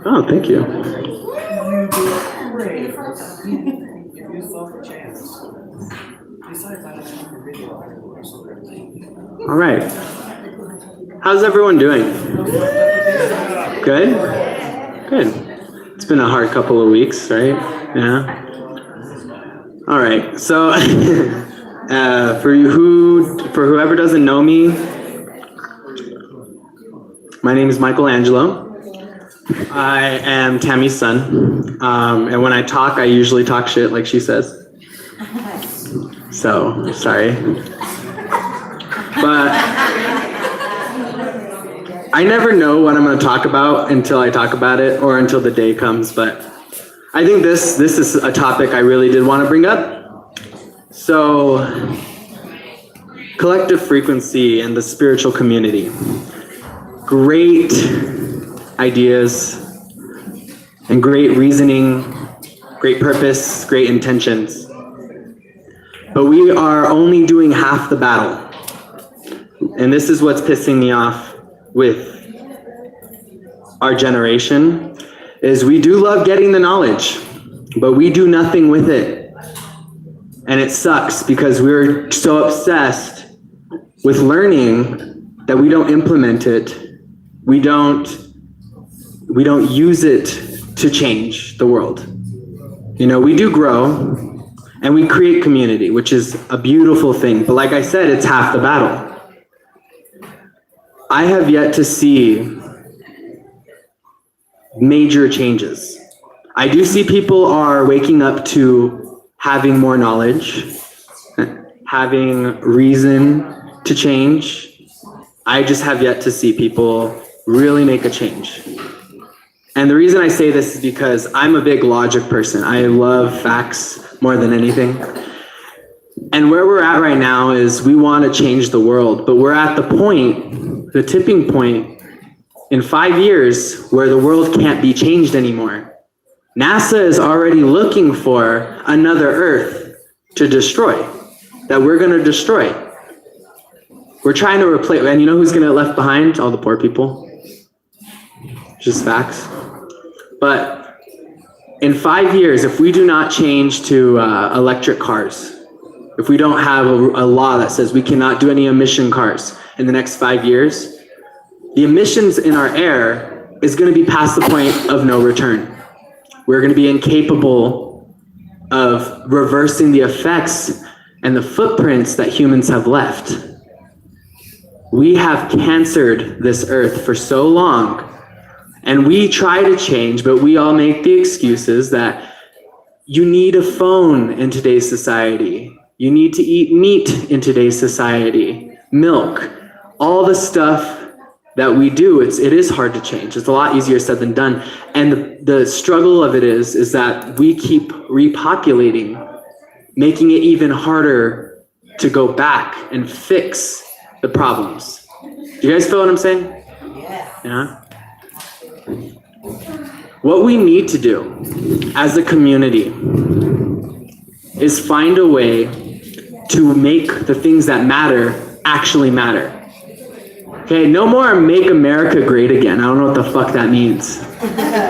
Oh, thank you. All right. How's everyone doing? Good? Good. It's been a hard couple of weeks, right? Yeah. All right. So, for whoever doesn't know me, my name is Angelo. I am Tammy's son, and when I talk, I usually talk shit like she says. So, sorry. But I never know what I'm going to talk about until I talk about it or until the day comes. But I think this is a topic I really did want to bring up. So, collective frequency and the spiritual community. Great ideas and great reasoning, great purpose, great intentions. But we are only doing half the battle. And this is what's pissing me off with our generation, is we do love getting the knowledge, but we do nothing with it. And it sucks because we're so obsessed with learning that we don't implement it. We don't use it to change the world. You know, we do grow and we create community, which is a beautiful thing. But like I said, it's half the battle. I have yet to see major changes. I do see people are waking up to having more knowledge, having reason to change. I just have yet to see people really make a change. And the reason I say this is because I'm a big logic person. I love facts more than anything. And where we're at right now is we want to change the world, but we're at the point, the tipping point, in 5 years where the world can't be changed anymore. NASA is already looking for another Earth to destroy, that we're going to destroy. We're trying to replace, and you know who's going to get left behind? All the poor people. Just facts. But in 5 years, if we do not change to electric cars, if we don't have a law that says we cannot do any emission cars in the next 5 years, the emissions in our air is going to be past the point of no return. We're going to be incapable of reversing the effects and the footprints that humans have left. We have cancered this earth for so long, and we try to change, but we all make the excuses that you need a phone in today's society. You need to eat meat in today's society, milk, all the stuff that we do. It is hard to change. It's a lot easier said than done. And the struggle of it is that we keep repopulating, making it even harder to go back and fix the problems. Do you guys feel what I'm saying? Yeah. What we need to do as a community is find a way to make the things that matter actually matter. Okay, no more make America great again. I don't know what the fuck that means.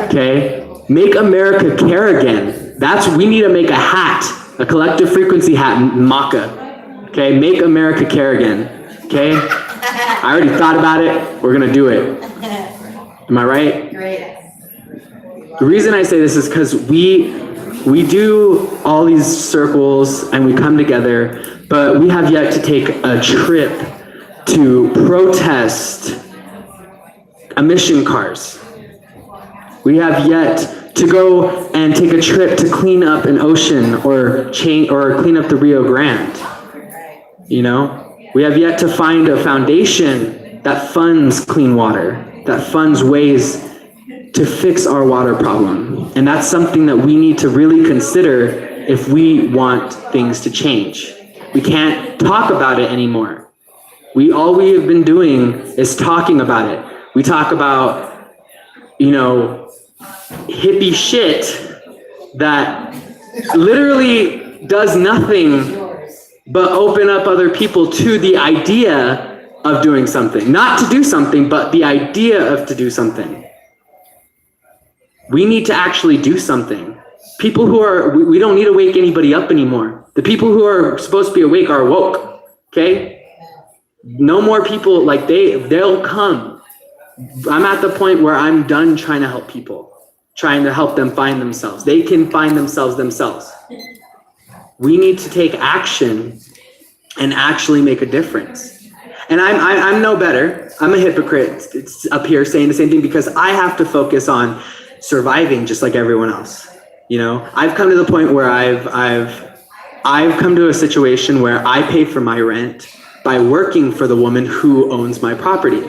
Okay, make America care again. We need to make a hat, a collective frequency hat, maca. Okay, make America care again. Okay, I already thought about it. We're gonna do it. Am I right? Great. The reason I say this is because we do all these circles and we come together, but we have yet to take a trip to protest emission cars. We have yet to go and take a trip to clean up an ocean or clean up the Rio Grande. You know, we have yet to find a foundation that funds clean water, that funds ways to fix our water problem. And that's something that we need to really consider if we want things to change. We can't talk about it anymore. All we have been doing is talking about it. We talk about, hippie shit that literally does nothing but open up other people to the idea of doing something. Not to do something, but the idea of to do something. We need to actually do something. People who are, we don't need to wake anybody up anymore. The people who are supposed to be awake are woke, okay? No more people, like they'll come. I'm at the point where I'm done trying to help people, trying to help them find themselves. They can find themselves. We need to take action and actually make a difference. And I'm no better. I'm a hypocrite. It's up here saying the same thing because I have to focus on surviving just like everyone else. You know, I've come to the point where I've come to a situation where I pay for my rent by working for the woman who owns my property.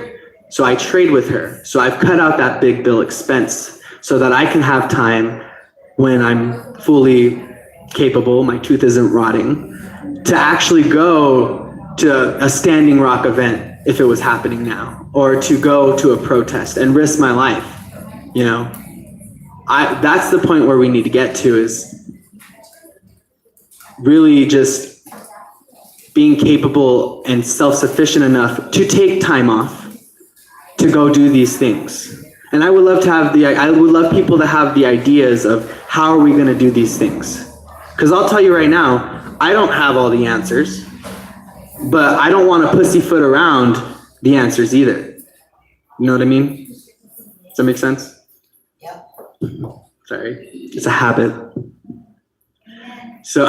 So I trade with her. So I've cut out that big bill expense so that I can have time when I'm fully capable, my tooth isn't rotting, to actually go to a Standing Rock event if it was happening now, or to go to a protest and risk my life. You know, that's the point where we need to get to, is really just being capable and self-sufficient enough to take time off to go do these things. And I would love people to have the ideas of how are we going to do these things. Because I'll tell you right now, I don't have all the answers, but I don't want to pussyfoot around the answers either. You know what I mean? Does that make sense? Yep. Sorry, it's a habit. So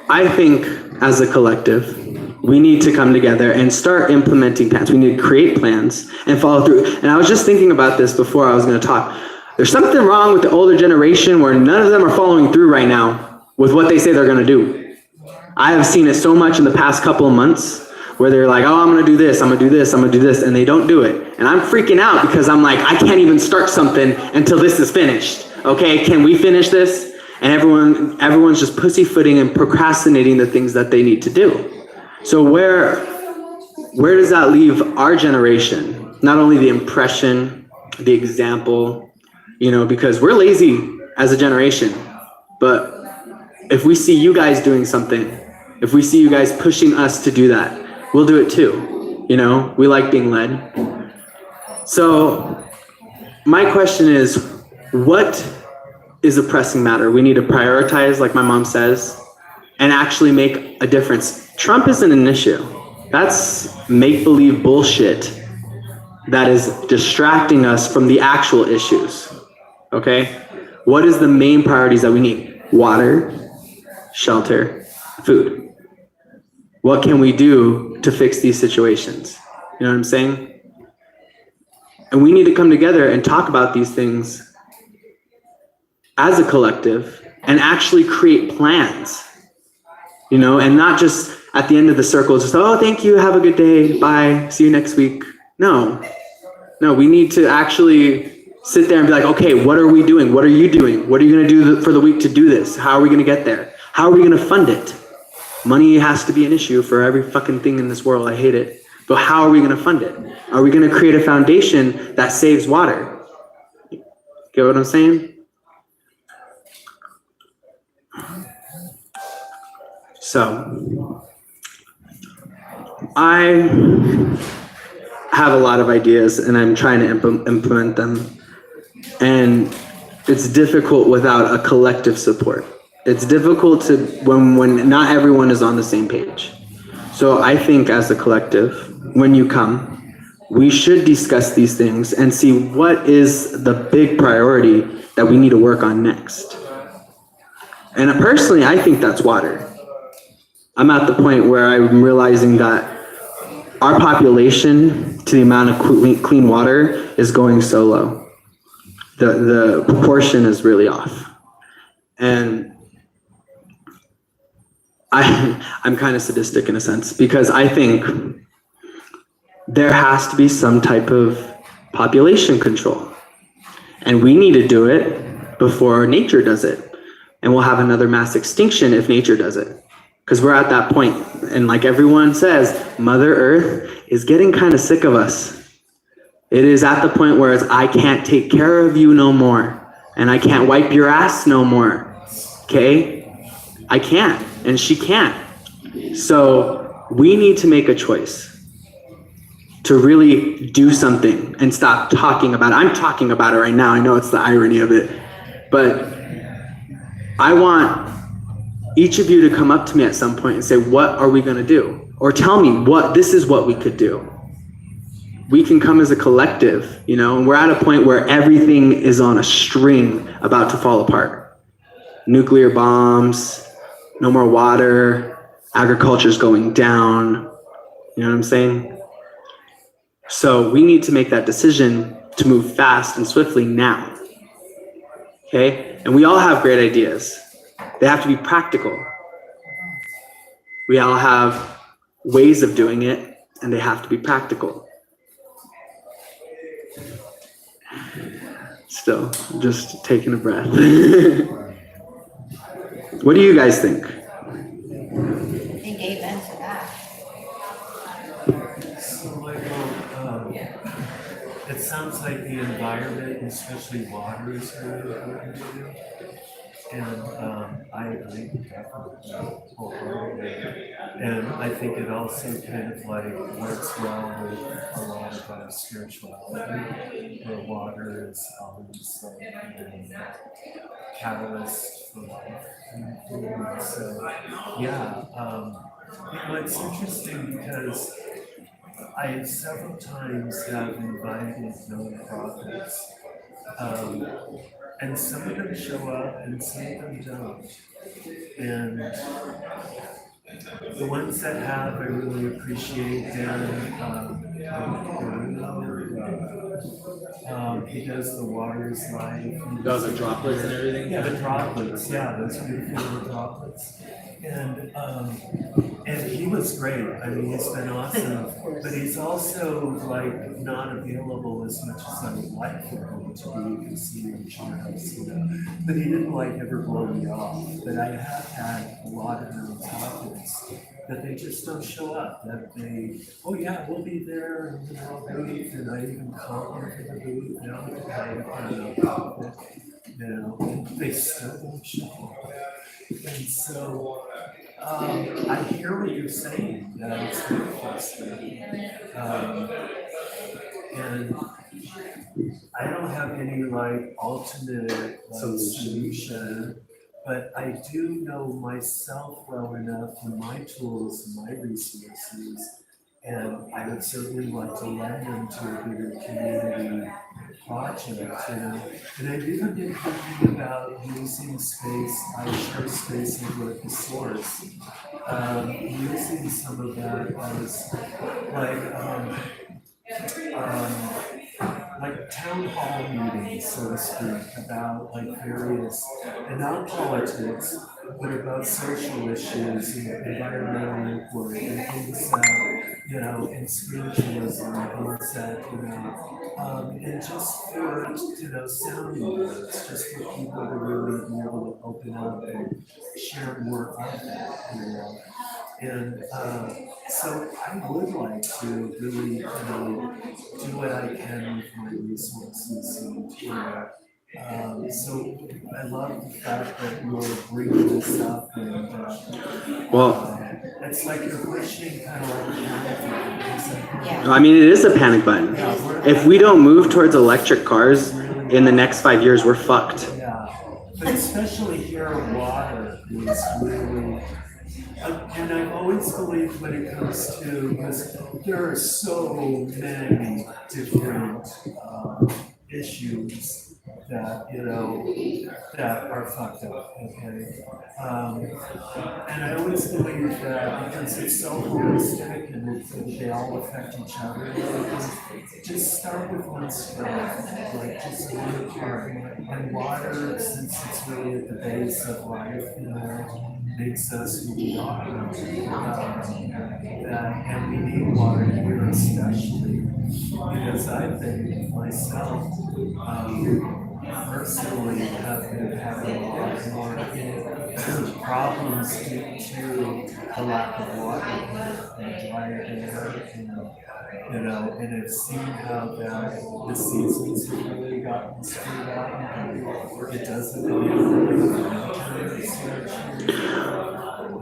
I think as a collective, we need to come together and start implementing plans. We need to create plans and follow through. And I was just thinking about this before I was going to talk. There's something wrong with the older generation where none of them are following through right now with what they say they're going to do. I have seen it so much in the past couple of months where they're like, oh, I'm going to do this, I'm going to do this, I'm going to do this, and they don't do it. And I'm freaking out because I'm like, I can't even start something until this is finished. Okay, can we finish this? And everyone's just pussyfooting and procrastinating the things that they need to do. So where does that leave our generation? Not only the impression, the example, you know, because we're lazy as a generation, but if we see you guys doing something, if we see you guys pushing us to do that, we'll do it too. You know, we like being led. So my question is, what is a pressing matter? We need to prioritize, like my mom says, and actually make a difference. Trump isn't an issue. That's make-believe bullshit that is distracting us from the actual issues. Okay? What is the main priorities that we need? Water, shelter, food. What can we do to fix these situations? You know what I'm saying? And we need to come together and talk about these things as a collective and actually create plans, you know, and not just at the end of the circle, just, oh, thank you, have a good day, bye, see you next week. No, we need to actually sit there and be like, okay, what are we doing? What are you doing? What are you going to do for the week to do this? How are we going to get there? How are we going to fund it? Money has to be an issue for every fucking thing in this world. I hate it. But how are we going to fund it? Are we going to create a foundation that saves water? Get what I'm saying? So, I have a lot of ideas and I'm trying to implement them. And it's difficult without a collective support. It's difficult to when not everyone is on the same page. So I think as a collective, when you come, we should discuss these things and see what is the big priority that we need to work on next. And personally, I think that's water. I'm at the point where I'm realizing that our population to the amount of clean water is going so low. The proportion is really off. And I'm kind of sadistic in a sense because I think there has to be some type of population control. And we need to do it before nature does it. And we'll have another mass extinction if nature does it. Because we're at that point. And like everyone says, Mother Earth is getting kind of sick of us. It is at the point where it's, I can't take care of you no more. And I can't wipe your ass no more. Okay? I can't. And she can't. So We need to make a choice to really do something and stop talking about it. I'm talking about it right now. I know it's the irony of it, but I want each of you to come up to me at some point and say, what are we going to do? Or tell me this is what we could do. We can come as a collective, and we're at a point where everything is on a string about to fall apart. Nuclear bombs, no more water, agriculture's going down. You know what I'm saying? So we need to make that decision to move fast and swiftly now. Okay? And we all have great ideas. They have to be practical. We all have ways of doing it, and they have to be practical. Still, just taking a breath. What do you guys think? I think amen to that. So, Michael, it sounds like the environment, especially water, is really important to you. And I agree definitely wholeheartedly. And I think it also kind of like works well with a lot of our spirituality, where water is always like a catalyst for life. And so, yeah, it's interesting because I several times have invited nonprofits, and some of them show up and some of them don't. And the ones that have, I really appreciate Dan. He does the water's life. Those are droplets and everything? Yeah, the droplets. Yeah, those beautiful little droplets. And he was great. I mean, he's been awesome. But he's also like not available as much as I would like for him to be because he insurance, But he didn't like ever blow me off. But I have had a lot of nonprofits that they just don't show up. That they, oh yeah, we'll be there in the booth, and I even comment for the booth. Now I'm a nonprofit, and they still don't show up. And so I hear what you're saying, that it's very frustrating. And I don't have any like ultimate solution, but I do know myself well enough and my tools and my resources, and I would certainly like to lend them to a bigger community project, And I've even been thinking about using space, I share space with the source, using some of that as like town hall meetings, so to speak, about like various, and not politics, but about social issues and environmental inquiry and things that, and spiritualism and things that, and just for, sounding boards, just for people to really be able to open up and share more of that, And so I would like to really, do what I can with my resources and, so I love the fact that you're bringing this up and it's like you're pushing kind of like a panic button. Yeah. I mean, it is a panic button. If we don't move towards electric cars in the next 5 years, we're fucked. Yeah, but especially here, water is really. And I've always believed when it comes to, because there are so many different issues that, that are fucked up, okay? And I always believe that because it's so holistic and they all affect each other, just start with one strand, like just one part. And water, since it's really at the base of life, makes us who we are. And we need water here especially, because I think myself, personally have been having a lot more problems due to the lack of water and drier air, and I've seen how that the seasons have really gotten screwed up. It doesn't really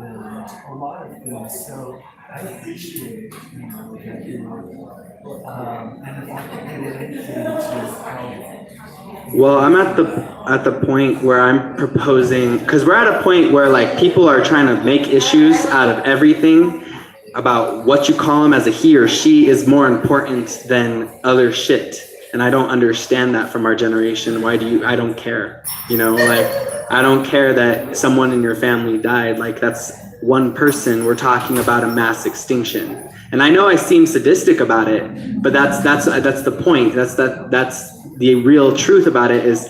and a lot of things. So I appreciate, that and if I can do anything to help. Well, I'm at the point where I'm proposing, because we're at a point where like people are trying to make issues out of everything about what you call him as a he or she is more important than other shit. And I don't understand that from our generation. I don't care. Like, I don't care that someone in your family died. Like, that's one person. We're talking about a mass extinction. And I know I seem sadistic about it, but that's the point. That's the real truth about it is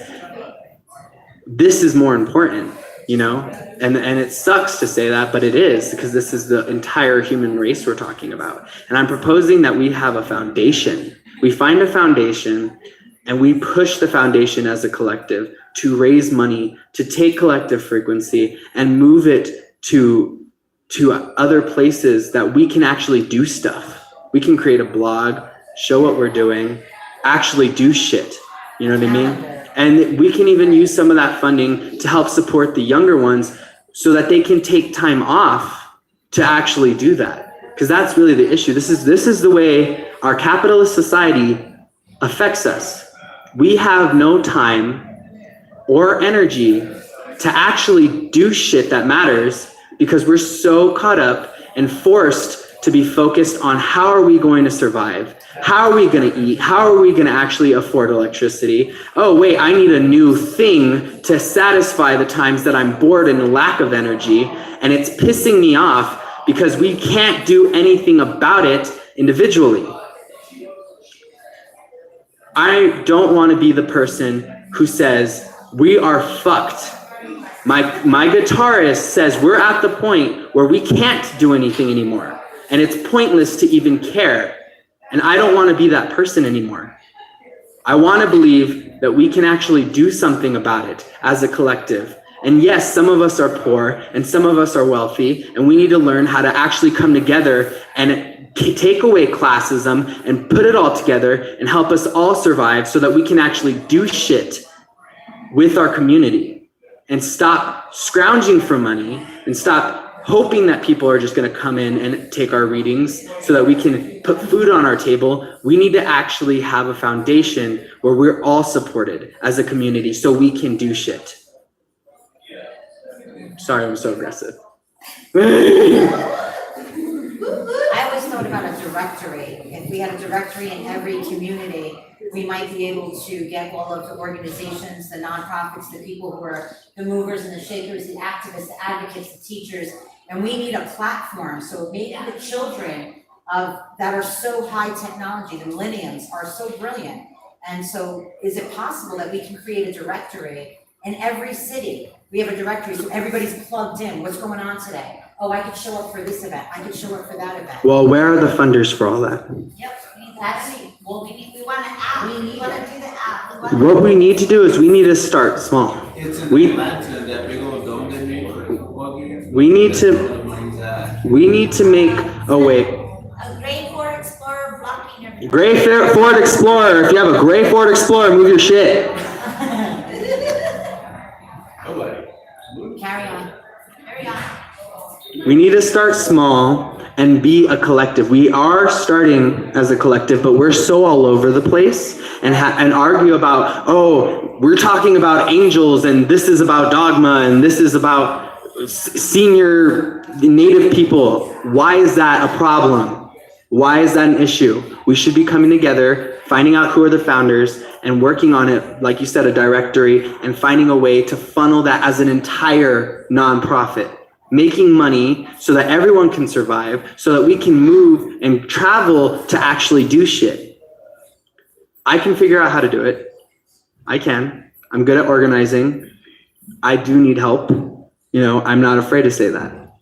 this is more important, and it sucks to say that, but it is, because this is the entire human race we're talking about. And I'm proposing that we have a foundation. We find a foundation and we push the foundation as a collective to raise money, to take collective frequency and move it to other places that we can actually do stuff. We can create a blog, show what we're doing, actually do shit. You know what I mean? And we can even use some of that funding to help support the younger ones so that they can take time off to actually do that. Because that's really the issue. This is the way our capitalist society affects us. We have no time or energy to actually do shit that matters because we're so caught up and forced to be focused on how are we going to survive? How are we going to eat? How are we going to actually afford electricity? Oh, wait, I need a new thing to satisfy the times that I'm bored and lack of energy. And it's pissing me off because we can't do anything about it individually. I don't want to be the person who says, we are fucked. My guitarist says we're at the point where we can't do anything anymore. And it's pointless to even care. And I don't want to be that person anymore. I want to believe that we can actually do something about it as a collective. And yes, some of us are poor and some of us are wealthy, and we need to learn how to actually come together and take away classism and put it all together and help us all survive so that we can actually do shit with our community and stop scrounging for money and stop hoping that people are just going to come in and take our readings so that we can put food on our table. We need to actually have a foundation where we're all supported as a community so we can do shit. Sorry, I'm so aggressive. I always thought about a directory. If we had a directory in every community, we might be able to get all of the organizations, the nonprofits, the people who are the movers and the shakers, the activists, the advocates, the teachers, and we need a platform. So maybe the children that are so high technology, the millennials, are so brilliant. And so is it possible that we can create a directory in every city? We have a directory so everybody's plugged in. What's going on today? Oh, I could show up for this event. I could show up for that event. Well, where are the funders for all that? Yep, we want an app. We want to do the app. What we need to do is we need to start small. We need to make a way. A gray Ford Explorer blocking everything. Gray Ford Explorer. If you have a gray Ford Explorer, move your shit. Carry on. We need to start small and be a collective. We are starting as a collective, but we're so all over the place and argue about, oh, we're talking about angels and this is about dogma and this is about senior Native people. Why is that a problem? Why is that an issue? We should be coming together, finding out who are the founders and working on it, like you said, a directory, and finding a way to funnel that as an entire nonprofit. Making money so that everyone can survive, so that we can move and travel to actually do shit. I can figure out how to do it. I can. I'm good at organizing. I do need help. I'm not afraid to say that.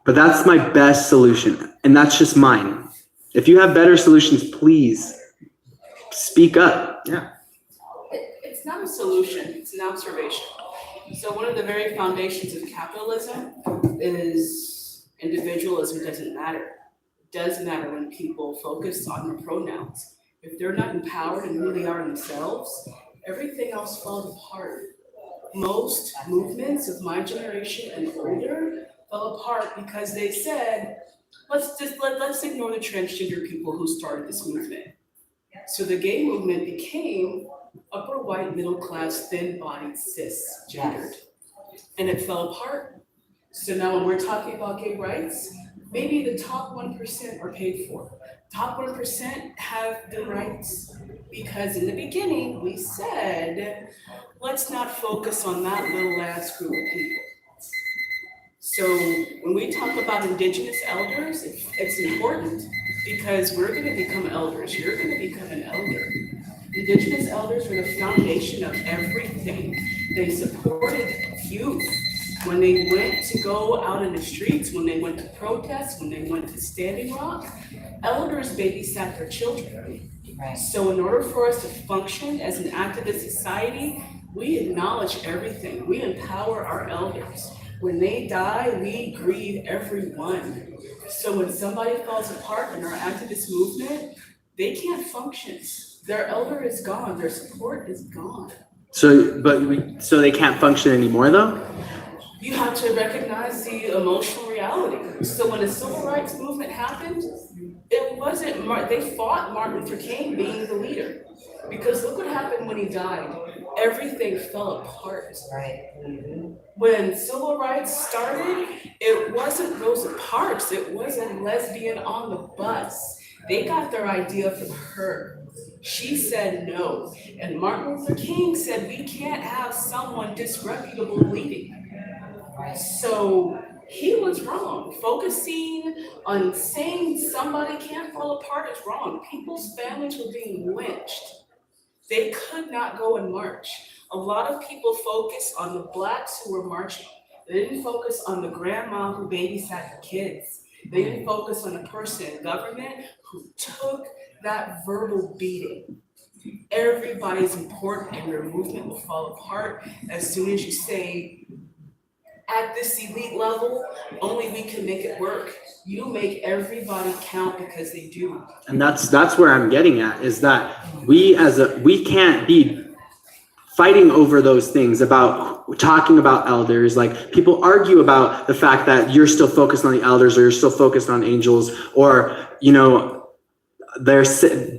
But that's my best solution, and that's just mine. If you have better solutions, please speak up. Yeah. It's not a solution, it's an observation. So one of the very foundations of capitalism is individualism doesn't matter. It does matter when people focus on the pronouns. If they're not empowered and who they are themselves, everything else falls apart. Most movements of my generation and older fell apart because they said, let's ignore the transgender people who started this movement. So the gay movement became upper white, middle class, thin bodied, cisgendered. And it fell apart. So now when we're talking about gay rights, maybe the top 1% are paid for. Top 1% have the rights because in the beginning we said, let's not focus on that little ass group of people. So when we talk about indigenous elders, it's important because we're gonna become elders, you're gonna become an elder. Indigenous elders are the foundation of everything. They supported youth when they went to go out in the streets, when they went to protest, when they went to Standing Rock. Elders babysat their children. So in order for us to function as an activist society, we acknowledge everything. We empower our elders. When they die, we grieve everyone. So when somebody falls apart in our activist movement, they can't function. Their elder is gone, their support is gone. So they can't function anymore though? You have to recognize the emotional reality. So when the civil rights movement happened, it wasn't, they fought Martin Luther King being the leader. Because look what happened when he died. Everything fell apart. Right. When civil rights started, it wasn't Rosa Parks, it wasn't lesbian on the bus. They got their idea from her. She said no. And Martin Luther King said we can't have someone disreputable leading. So he was wrong. Focusing on saying somebody can't fall apart is wrong. People's families were being lynched. They could not go and march. A lot of people focus on the blacks who were marching. They didn't focus on the grandma who babysat the kids. They didn't focus on the person in government who took that verbal beating. Everybody's important and your movement will fall apart as soon as you say, at this elite level, only we can make it work. You make everybody count because they do. And that's where I'm getting at, is that we can't be fighting over those things, about talking about elders. Like, people argue about the fact that you're still focused on the elders, or you're still focused on angels, or, you know, they're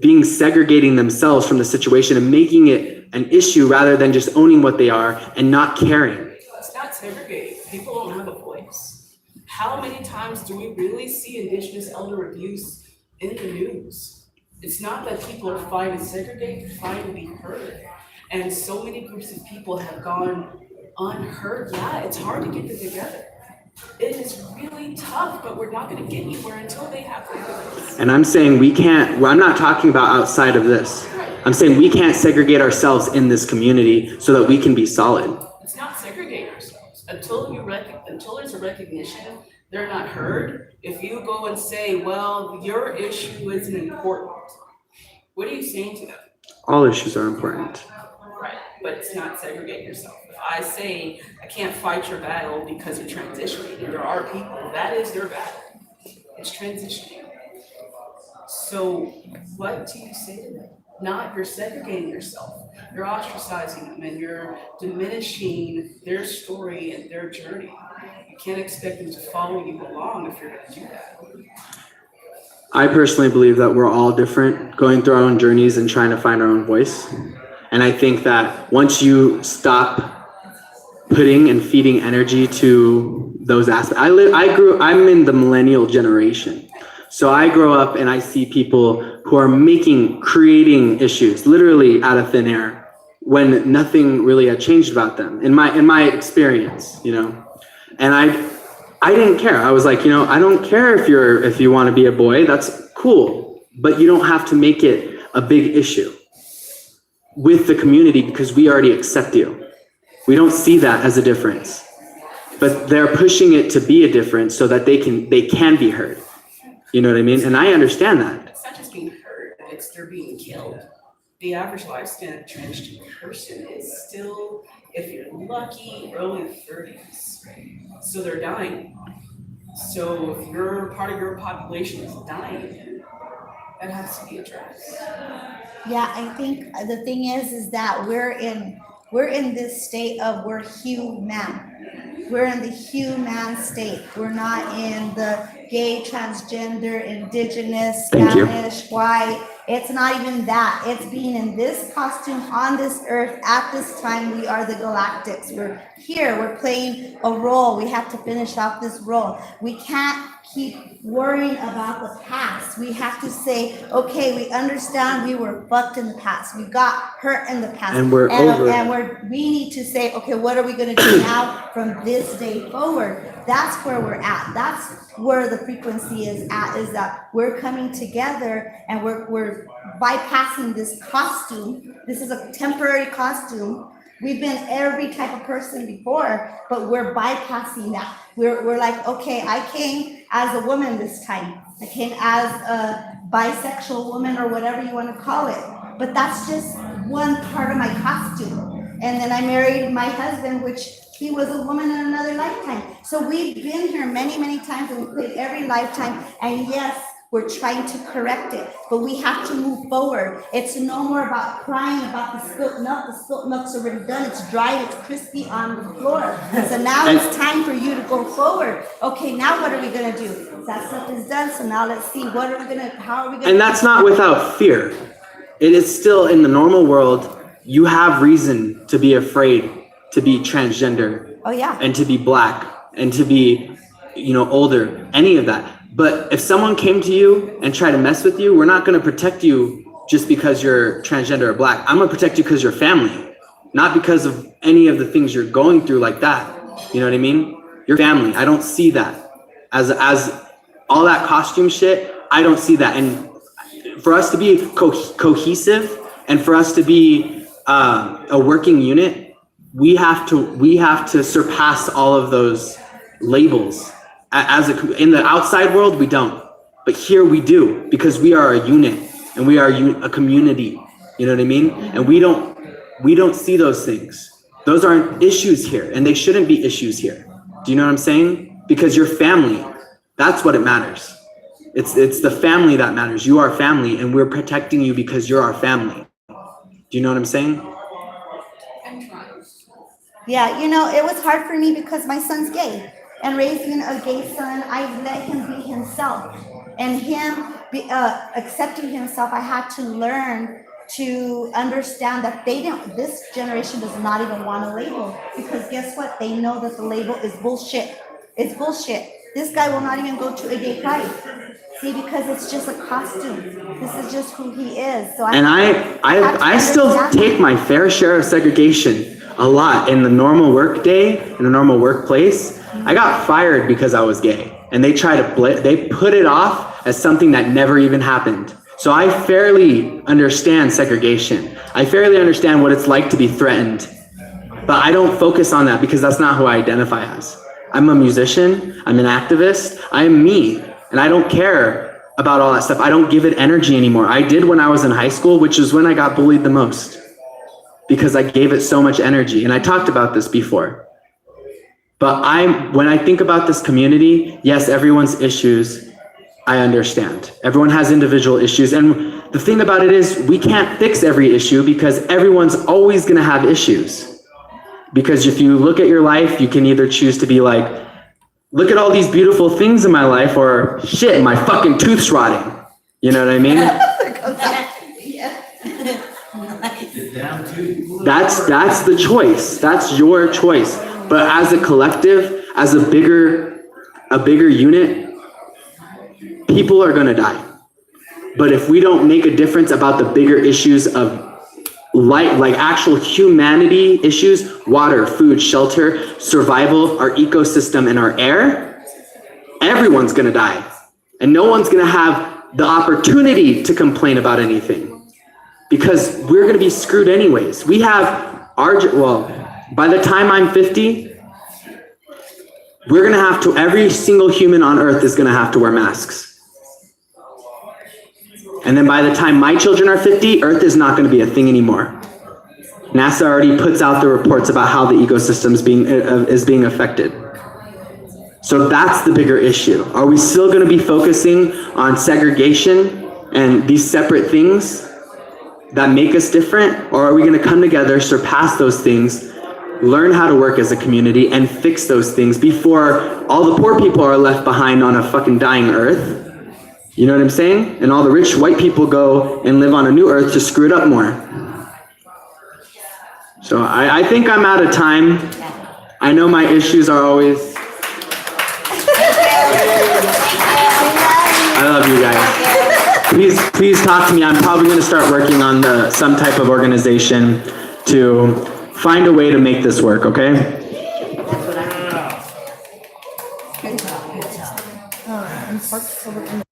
being segregating themselves from the situation and making it an issue rather than just owning what they are and not caring. It's not segregating. People don't have a voice. How many times do we really see Indigenous elder abuse in the news? It's not that people are fighting to segregate, they're fighting to be heard. And so many groups of people have gone unheard. Yeah, it's hard to get them together. It is really tough, but we're not going to get anywhere until they have their voice. And I'm saying we can't, I'm not talking about outside of this. I'm saying we can't segregate ourselves in this community so that we can be solid. It's not segregate ourselves. Until there's a recognition, they're not heard. If you go and say, well, your issue isn't important, what are you saying to them? All issues are important. Right, but it's not segregate yourself. If I say I can't fight your battle because you're transitioning, and there are people, that is their battle. It's transitioning. So what do you say to them? Not, you're segregating yourself. You're ostracizing them and you're diminishing their story and their journey. You can't expect them to follow you along if you're gonna do that. I personally believe that we're all different, going through our own journeys and trying to find our own voice. And I think that once you stop putting and feeding energy to those aspects, I'm in the millennial generation. So I grow up and I see people who are creating issues literally out of thin air when nothing really had changed about them in my experience, you know. And I didn't care. I was like, you know, I don't care if you want to be a boy, that's cool, but you don't have to make it a big issue with the community because we already accept you. We don't see that as a difference, but they're pushing it to be a difference so that they can be heard. You know what I mean? And I understand that. It's not just being heard, it's they're being killed. The average lifespan of a transgender person is still, if you're lucky, early 30s. So they're dying. So if part of your population is dying, that has to be addressed. Yeah, I think the thing is that we're in this state of we're human. We're in the human state. We're not in the gay, transgender, indigenous, Thank you. Spanish, white. It's not even that. It's being in this costume on this earth at this time. We are the galactics. We're here. We're playing a role. We have to finish off this role. We can't keep worrying about the past. We have to say, okay, we understand we were fucked in the past. We got hurt in the past. And we're over it. And we need to say, okay, what are we going to do now from this day forward? That's where we're at. That's where the frequency is at, is that we're coming together and we're bypassing this costume. This is a temporary costume. We've been every type of person before, but we're bypassing that. We're like, okay, I came as a woman this time. I came as a bisexual woman or whatever you want to call it. But that's just one part of my costume. And then I married my husband, which he was a woman in another lifetime. So we've been here many, many times and we played every lifetime. And yes, we're trying to correct it, but we have to move forward. It's no more about crying about the spilt milk. The spilt milk's already done. It's dry, it's crispy on the floor. So now it's time for you to go forward. Okay, now what are we gonna do? That stuff is done, so now let's see, how are we gonna? And that's not without fear. It is still in the normal world, you have reason to be afraid to be transgender. Oh yeah. And to be black and to be, older, any of that. But if someone came to you and tried to mess with you, we're not going to protect you just because you're transgender or black. I'm going to protect you because you're family, not because of any of the things you're going through like that. You know what I mean? Your family. I don't see that as all that costume shit. I don't see that. And for us to be cohesive and for us to be a working unit, we have to surpass all of those labels. In the outside world, we don't, but here we do, because we are a unit and we are a community. You know what I mean? And we don't see those things. Those aren't issues here, and they shouldn't be issues here. Do you know what I'm saying? Because you're family. That's what it matters. It's the family that matters. You are family, and we're protecting you because you're our family. Do you know what I'm saying? Yeah, it was hard for me because my son's gay. And raising a gay son, I let him be himself. And him accepting himself, I had to learn to understand that this generation does not even want a label. Because guess what? They know that the label is bullshit. It's bullshit. This guy will not even go to a gay pride. See, because it's just a costume. This is just who he is. So I still take my fair share of segregation a lot in the normal work day, in a normal workplace. I got fired because I was gay, and they they put it off as something that never even happened. So I fairly understand segregation. I fairly understand what it's like to be threatened, but I don't focus on that because that's not who I identify as. I'm a musician, I'm an activist, I'm me, and I don't care about all that stuff. I don't give it energy anymore. I did when I was in high school, which is when I got bullied the most, because I gave it so much energy, and I talked about this before. But when I think about this community, yes, everyone's issues, I understand. Everyone has individual issues. And the thing about it is we can't fix every issue because everyone's always going to have issues. Because if you look at your life, you can either choose to be like, look at all these beautiful things in my life, or shit, my fucking tooth's rotting. You know what I mean? That's the choice. That's your choice. But as a collective, as a bigger unit, people are gonna die. But if we don't make a difference about the bigger issues of life, like actual humanity issues, water, food, shelter, survival, our ecosystem, and our air, everyone's gonna die. And no one's gonna have the opportunity to complain about anything, because we're gonna be screwed anyways. We have by the time I'm 50, every single human on earth is gonna have to wear masks. And then by the time my children are 50, Earth is not gonna be a thing anymore. NASA already puts out the reports about how the ecosystem is being affected. So that's the bigger issue. Are we still gonna be focusing on segregation and these separate things that make us different? Or are we gonna come together, surpass those things, learn how to work as a community and fix those things before all the poor people are left behind on a fucking dying earth. You know what I'm saying? And all the rich white people go and live on a new earth to screw it up more. So I think I'm out of time. I know my issues are always... I love you guys. Please talk to me. I'm probably going to start working on some type of organization to find a way to make this work, okay? Good job. And Parks over in